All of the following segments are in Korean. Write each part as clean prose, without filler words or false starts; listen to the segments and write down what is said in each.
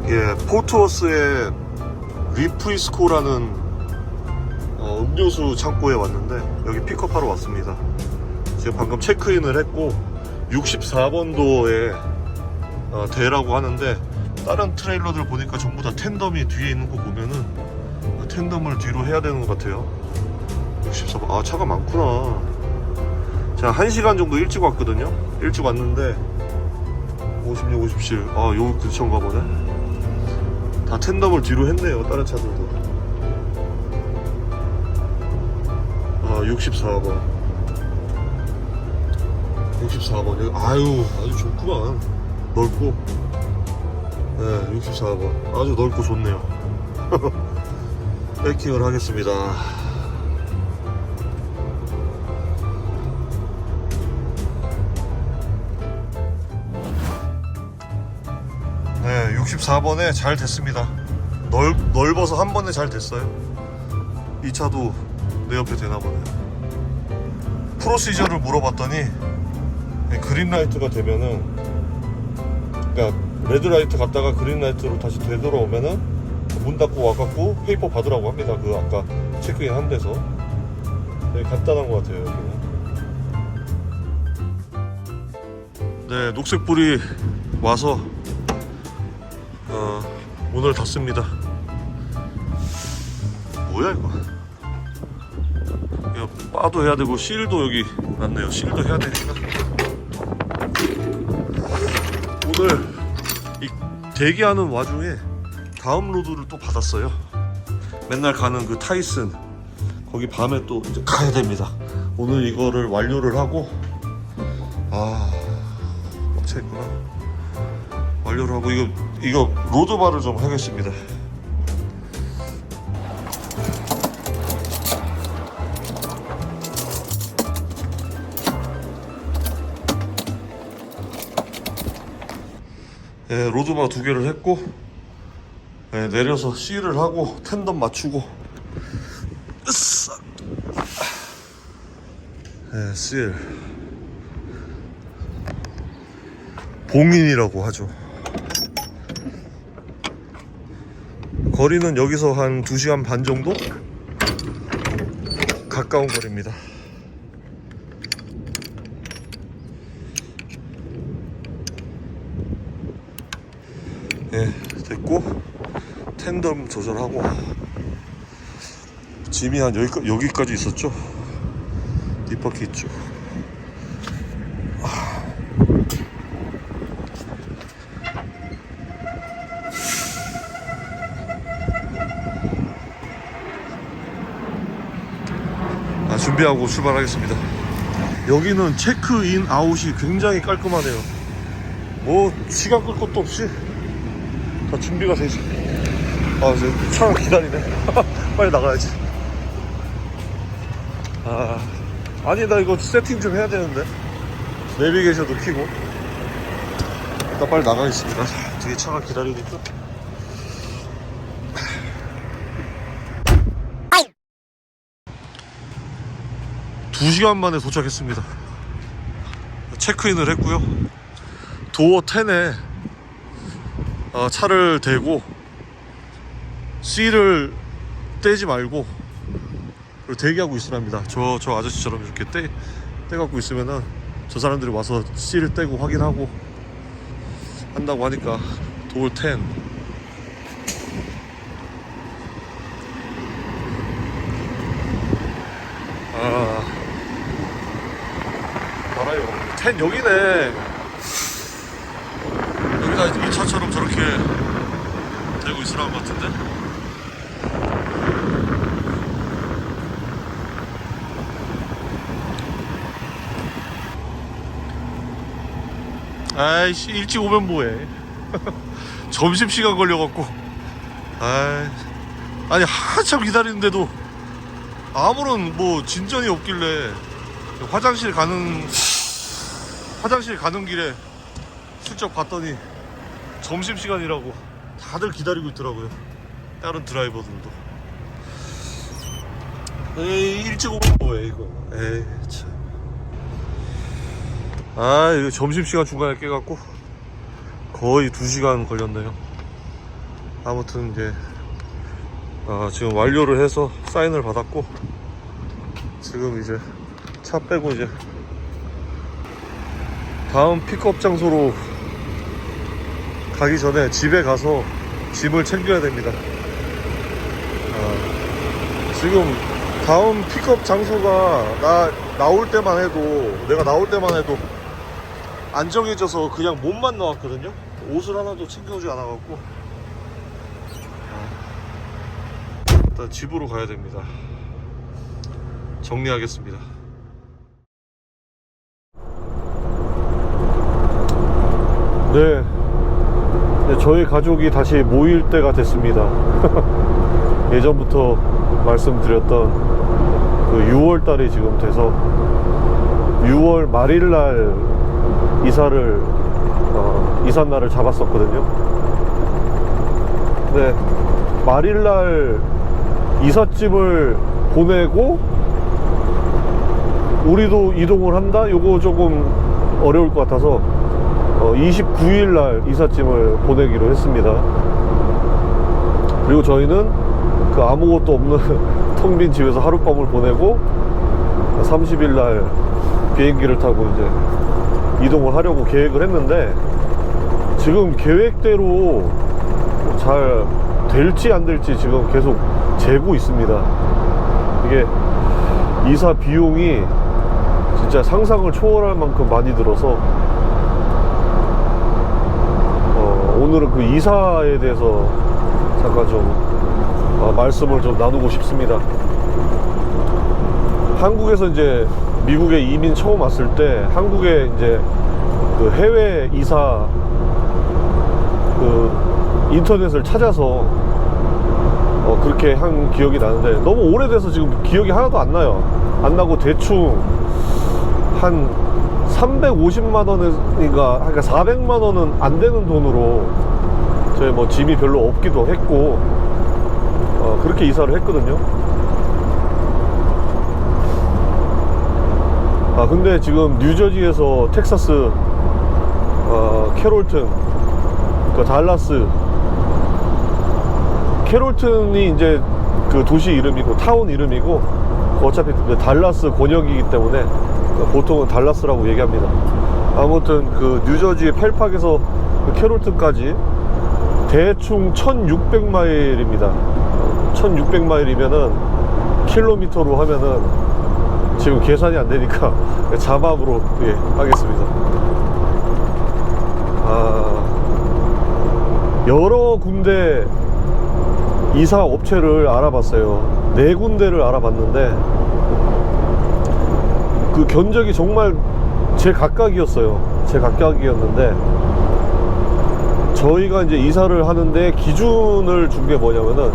예, 포트워스의 리프이스코라는 음료수 창고에 왔는데 여기 픽업하러 왔습니다. 지금 방금 체크인을 했고 64번도에 대라고 하는데, 다른 트레일러들 보니까 전부 다 텐덤이 뒤에 있는 거 보면은 텐덤을 뒤로 해야 되는 것 같아요. 64번. 아, 차가 많구나. 제가 1시간 정도 일찍 왔거든요. 일찍 왔는데 56, 57. 아, 요 근처인가 보네. 다 텐덤을 뒤로 했네요, 다른 차들도. 아, 64번. 64번. 여기, 아주 좋구만. 넓고. 네, 64번. 아주 넓고 좋네요. 패킹을 하겠습니다. 네, 64번에 잘 됐습니다. 넓어서 한 번에 잘 됐어요. 이 차도 내 옆에 되나 보네. 프로시저를 물어봤더니 그린라이트가 되면은, 그러니까 레드라이트 갔다가 그린라이트로 다시 되돌아오면은 문 닫고 와갖고 페이퍼 받으라고 합니다. 그 아까 체크인 한 데서. 되게 간단한 것 같아요, 여기는. 네, 녹색불이 와서 문을 닫습니다. 뭐야 이거? 이거 바도 해야 되고 실도 여기 났네요. 실도 해야 되니까. 오늘 이 대기하는 와중에 다음 로드를 또 받았어요. 맨날 가는 그 타이슨, 거기 밤에 또 이제 가야 됩니다. 오늘 이거를 완료를 하고, 빡쳐있구나. 완료를 하고 이거 로드바를 좀 하겠습니다. 예, 로드바 2개를 했고, 예, 내려서 C를 하고 텐덤 맞추고, 으쌰. 예, CL 봉인이라고 하죠. 거리는 여기서 한 2시간 반 정도 가까운 거리입니다. 예, 됐고 텐덤 조절하고. 짐이 한 여기까지 있었죠. 뒷바퀴 있죠. 준비하고 출발하겠습니다. 여기는 체크인 아웃이 굉장히 깔끔하네요. 뭐 시간 끌 것도 없이 다 준비가 돼 있어. 이제 차가 기다리네. 빨리 나가야지. 아니 나 이거 세팅 좀 해야 되는데. 내비게이션도 켜고. 일단 빨리 나가겠습니다. 뒤에 차가 기다리니까. 두 시간 만에 도착했습니다. 체크인을 했고요. 도어 10에 차를 대고 C를 떼지 말고 대기하고 있으랍니다. 저 아저씨처럼 이렇게 떼갖고 있으면은 저 사람들이 와서 C를 떼고 확인하고 한다고 하니까. 도어 10. 알아요. 10 여기네. 여기다 이 차처럼 저렇게 대고 있으라는 것 같은데. 아이씨, 일찍 오면 뭐해. 점심시간 걸려갖고. 아니 한참 기다리는데도 아무런 뭐 진전이 없길래 화장실 가는 길에 슬쩍 봤더니 점심시간이라고 다들 기다리고 있더라고요. 다른 드라이버들도. 에이, 일찍 오면 뭐해 이거. 에이 참. 이거 점심시간 중간에 깨갖고 거의 2시간 걸렸네요. 아무튼 이제 지금 완료를 해서 사인을 받았고, 지금 이제 차 빼고 이제 다음 픽업 장소로 가기 전에 집에 가서 짐을 챙겨야 됩니다. 지금 다음 픽업 장소가 내가 나올 때만 해도 안 정해져서 그냥 몸만 나왔거든요. 옷을 하나도 챙겨오지 않아갖고 일단 집으로 가야 됩니다. 정리하겠습니다. 네, 저희 가족이 다시 모일 때가 됐습니다. 예전부터 말씀드렸던 그 6월 달이 지금 돼서 6월 말일날 이삿날을 잡았었거든요. 네, 말일날 이삿짐을 보내고 우리도 이동을 한다? 요거 조금 어려울 것 같아서 29일날 이삿짐을 보내기로 했습니다. 그리고 저희는 그 아무것도 없는 텅 빈 집에서 하룻밤을 보내고 30일날 비행기를 타고 이제 이동을 하려고 계획을 했는데, 지금 계획대로 잘 될지 안 될지 지금 계속 재고 있습니다. 이게 이사 비용이 진짜 상상을 초월할 만큼 많이 들어서 오늘은 그 이사에 대해서 잠깐 좀 말씀을 좀 나누고 싶습니다. 한국에서 이제 미국에 이민 처음 왔을 때 한국에 이제 그 해외 이사 그 인터넷을 찾아서 그렇게 한 기억이 나는데, 너무 오래돼서 지금 기억이 하나도 안 나요. 안 나고 대충 한 350만 원인가, 그러니까 400만 원은 안 되는 돈으로 저희 뭐 짐이 별로 없기도 했고 그렇게 이사를 했거든요. 근데 지금 뉴저지에서 텍사스 캐롤튼, 그 달라스, 캐롤튼이 이제 그 도시 이름이고 타운 이름이고, 어차피 그 달라스 권역이기 때문에 보통은 달라스라고 얘기합니다. 아무튼 그 뉴저지 펠팍에서 그 캐롤튼까지 대충 1600마일입니다 1600마일이면은 킬로미터로 하면은 지금 계산이 안 되니까 자막으로 하겠습니다. 여러 군데 이사 업체를 알아봤어요. 4군데를 알아봤는데 그 견적이 정말 제 각각이었어요. 제 각각이었는데, 저희가 이제 이사를 하는데 기준을 준 게 뭐냐면은,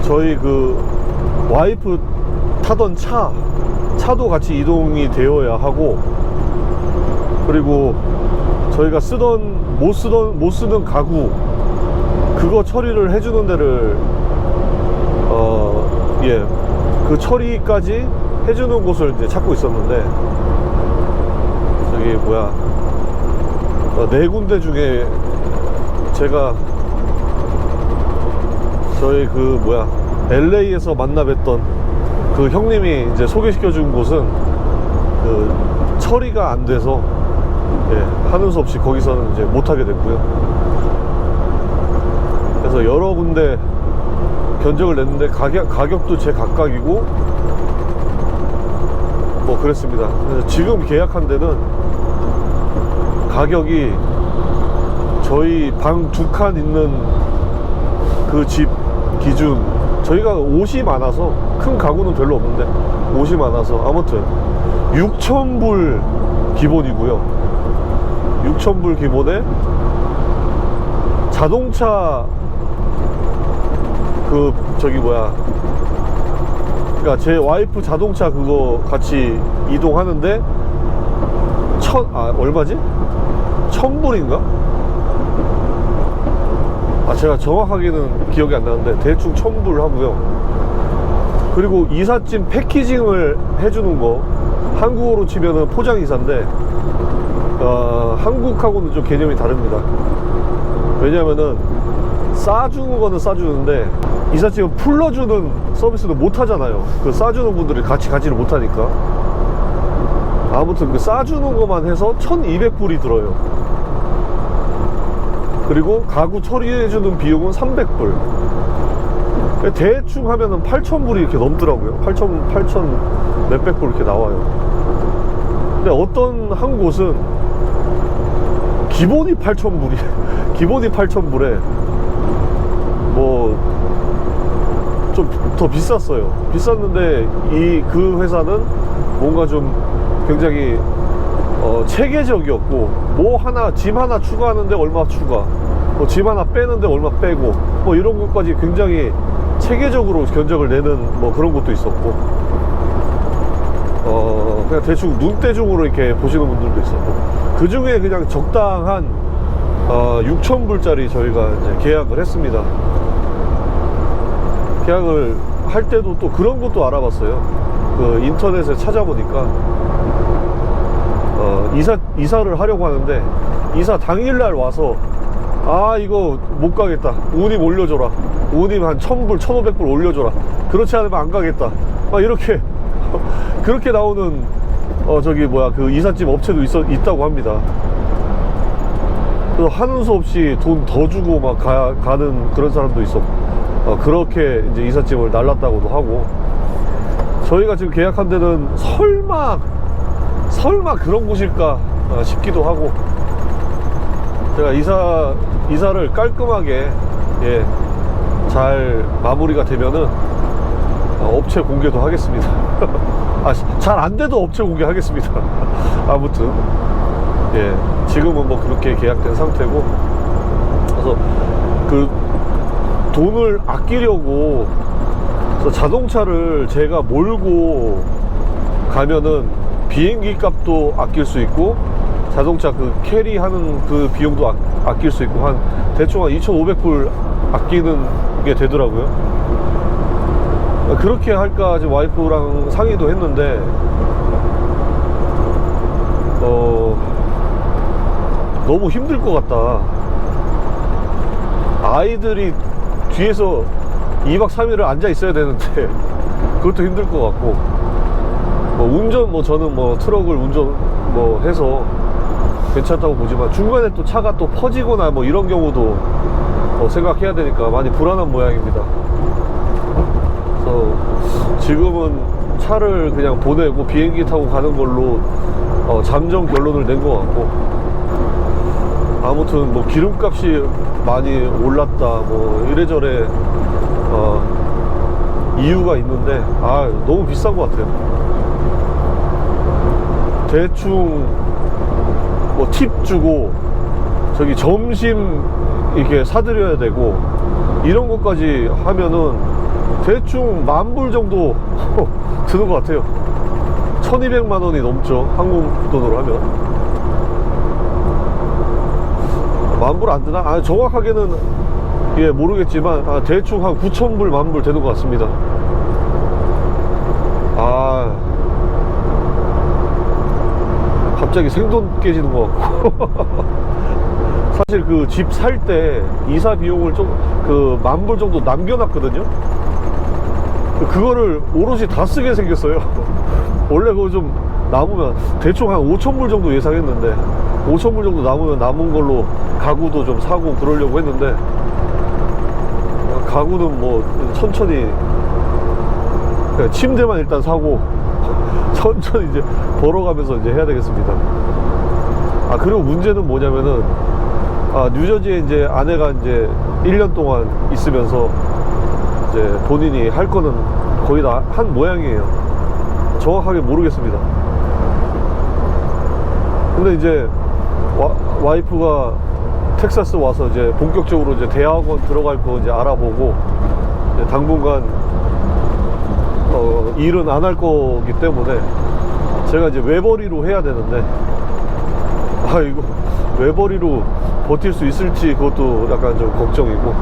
저희 그 와이프 타던 차도 같이 이동이 되어야 하고, 그리고 저희가 못 쓰는 가구, 그거 처리를 해주는 데를 그 처리까지 해주는 곳을 이제 찾고 있었는데, 저기 뭐야 4군데 중에 제가 저희 그 뭐야 LA에서 만나 뵀던 그 형님이 이제 소개시켜 준 곳은 그 처리가 안 돼서 하는 수 없이 거기서는 이제 못 하게 됐고요. 그래서 여러 군데 견적을 냈는데 가격도 제 각각이고 뭐 그랬습니다. 그래서 지금 계약한 데는 가격이 저희 방 2칸 있는 그 집 기준, 저희가 옷이 많아서 큰 가구는 별로 없는데 옷이 많아서 아무튼 6,000불 기본이고요. 6,000불 기본에 자동차 그 저기 뭐야, 그러니까 제 와이프 자동차 그거 같이 이동하는데 얼마지? 1,000불인가? 제가 정확하게는 기억이 안 나는데 대충 1,000불 하고요. 그리고 이삿짐 패키징을 해주는 거, 한국어로 치면은 포장 이사인데 한국하고는 좀 개념이 다릅니다. 왜냐면은 싸주는 거는 싸주는데 이삿짐을 풀러주는 서비스는 못 하잖아요. 그 싸주는 분들이 같이 가지를 못하니까. 아무튼 그 싸주는 것만 해서 1200불이 들어요. 그리고 가구 처리해주는 비용은 300불. 대충 하면은 8,000불이 이렇게 넘더라고요. 8,000 몇백 불 이렇게 나와요. 근데 어떤 한 곳은 기본이 8,000불이 기본이 8,000불에 뭐 좀 더 비쌌어요. 비쌌는데 그 회사는 뭔가 좀 굉장히 체계적이었고, 뭐 하나 짐 하나 추가하는데 얼마 추가, 뭐 짐 하나 빼는데 얼마 빼고, 뭐 이런 것까지 굉장히 체계적으로 견적을 내는 뭐 그런 것도 있었고, 그냥 대충 눈대중으로 이렇게 보시는 분들도 있었고, 그 중에 그냥 적당한 6,000불짜리 저희가 이제 계약을 했습니다. 계약을 할 때도 또 그런 것도 알아봤어요. 그 인터넷에 찾아보니까 이사를 하려고 하는데 이사 당일날 와서 이거 못 가겠다, 우님 올려줘라, 우님 한 1,000불 1,500불 올려줘라, 그렇지 않으면 안 가겠다, 막 이렇게 그렇게 나오는 그 이삿짐 업체도 있다고 합니다. 그래서 하는 수 없이 돈 더 주고 막 가는 그런 사람도 있었고, 그렇게 이제 이삿짐을 날랐다고도 하고, 저희가 지금 계약한 데는 설마 그런 곳일까 싶기도 하고, 제가 이사를 깔끔하게 잘 마무리가 되면은 업체 공개도 하겠습니다. 잘 안 돼도 업체 공개하겠습니다. 아무튼 지금은 뭐 그렇게 계약된 상태고, 그래서 그 돈을 아끼려고 자동차를 제가 몰고 가면은 비행기 값도 아낄 수 있고, 자동차 그 캐리하는 그 비용도 아낄 수 있고, 대충 한 2,500불 아끼는 게 되더라고요. 그렇게 할까 지금 와이프랑 상의도 했는데, 너무 힘들 것 같다. 아이들이 뒤에서 2박 3일을 앉아 있어야 되는데 그것도 힘들 것 같고, 저는 트럭을 운전 해서 괜찮다고 보지만, 중간에 또 차가 또 퍼지거나 이런 경우도 생각해야 되니까 많이 불안한 모양입니다. 그래서 지금은 차를 그냥 보내고 비행기 타고 가는 걸로 잠정 결론을 낸 것 같고, 아무튼 기름값이 많이 올랐다 이래저래 이유가 있는데 너무 비싼 것 같아요. 대충 팁 주고 저기 점심 이렇게 사드려야 되고, 이런 것까지 하면은 대충 10,000불 정도 드는 것 같아요. 1,200만 원이 넘죠, 한국 돈으로 하면. 10,000불 안 드나? 정확하게는 모르겠지만 대충 한 9,000불 10,000불 되는 것 같습니다. 갑자기 생돈 깨지는 것 같고. 사실 그 집 살 때 이사 비용을 좀 10,000불 정도 남겨놨거든요. 그거를 오롯이 다 쓰게 생겼어요. 원래 그거 좀 남으면 대충 한 5,000불 정도 예상했는데, 5,000불 정도 남으면 남은 걸로 가구도 좀 사고 그러려고 했는데, 가구는 천천히 그냥 침대만 일단 사고 천천히 이제 벌어가면서 이제 해야 되겠습니다. 그리고 문제는 뭐냐면은 뉴저지에 이제 아내가 이제 1년 동안 있으면서 이제 본인이 할 거는 거의 다 한 모양이에요. 정확하게 모르겠습니다. 근데 이제 와이프가 텍사스 와서 이제 본격적으로 이제 대학원 들어갈 거 이제 알아보고, 이제 당분간 일은 안 할 거기 때문에 제가 이제 외벌이로 해야 되는데, 이거 외벌이로 버틸 수 있을지 그것도 약간 좀 걱정이고,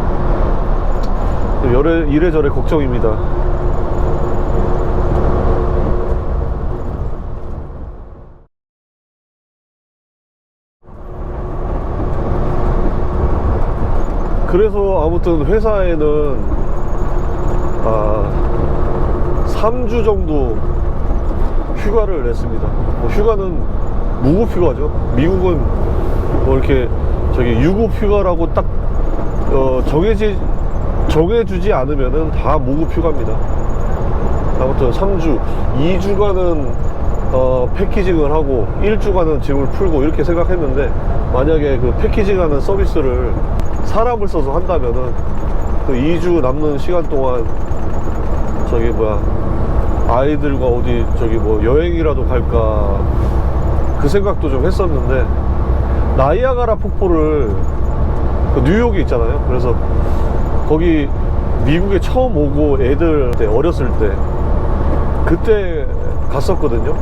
이래저래 걱정입니다. 그래서 아무튼 회사에는 3주 정도 휴가를 냈습니다. 휴가는 무급 휴가죠. 미국은 뭐 이렇게 유급 휴가라고 딱 정해주지 않으면은 다 무급 휴가입니다. 아무튼 3주, 2주간은 패키징을 하고 1주간은 짐을 풀고 이렇게 생각했는데, 만약에 그 패키징하는 서비스를 사람을 써서 한다면은 그 2주 남는 시간 동안 아이들과 어디 뭐 여행이라도 갈까 그 생각도 좀 했었는데, 나이아가라 폭포를 그 뉴욕에 있잖아요. 그래서 거기 미국에 처음 오고 애들 어렸을 때 그때 갔었거든요.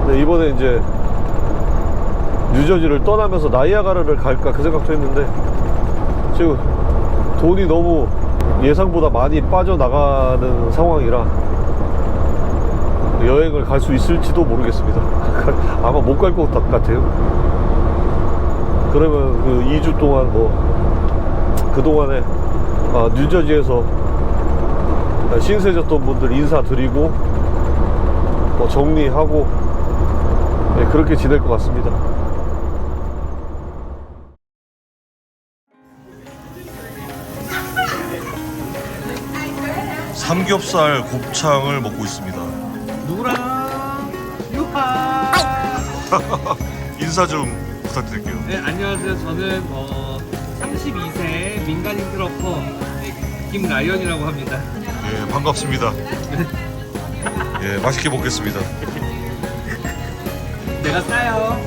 근데 이번에 이제 뉴저지를 떠나면서 나이아가라를 갈까 그 생각도 했는데, 지금 돈이 너무 예상보다 많이 빠져나가는 상황이라 여행을 갈 수 있을지도 모르겠습니다. 아마 못 갈 것 같아요. 그러면 그 2주 동안 그동안에 뉴저지에서 신세졌던 분들 인사드리고 정리하고 그렇게 지낼 것 같습니다. 삼겹살 곱창을 먹고 있습니다. 누구랑 유하. 인사 좀 부탁드릴게요. 네, 안녕하세요. 저는 32세 민간인 트러커 김라이언이라고 합니다. 예, 반갑습니다. 예, 맛있게 먹겠습니다. 내가 싸요.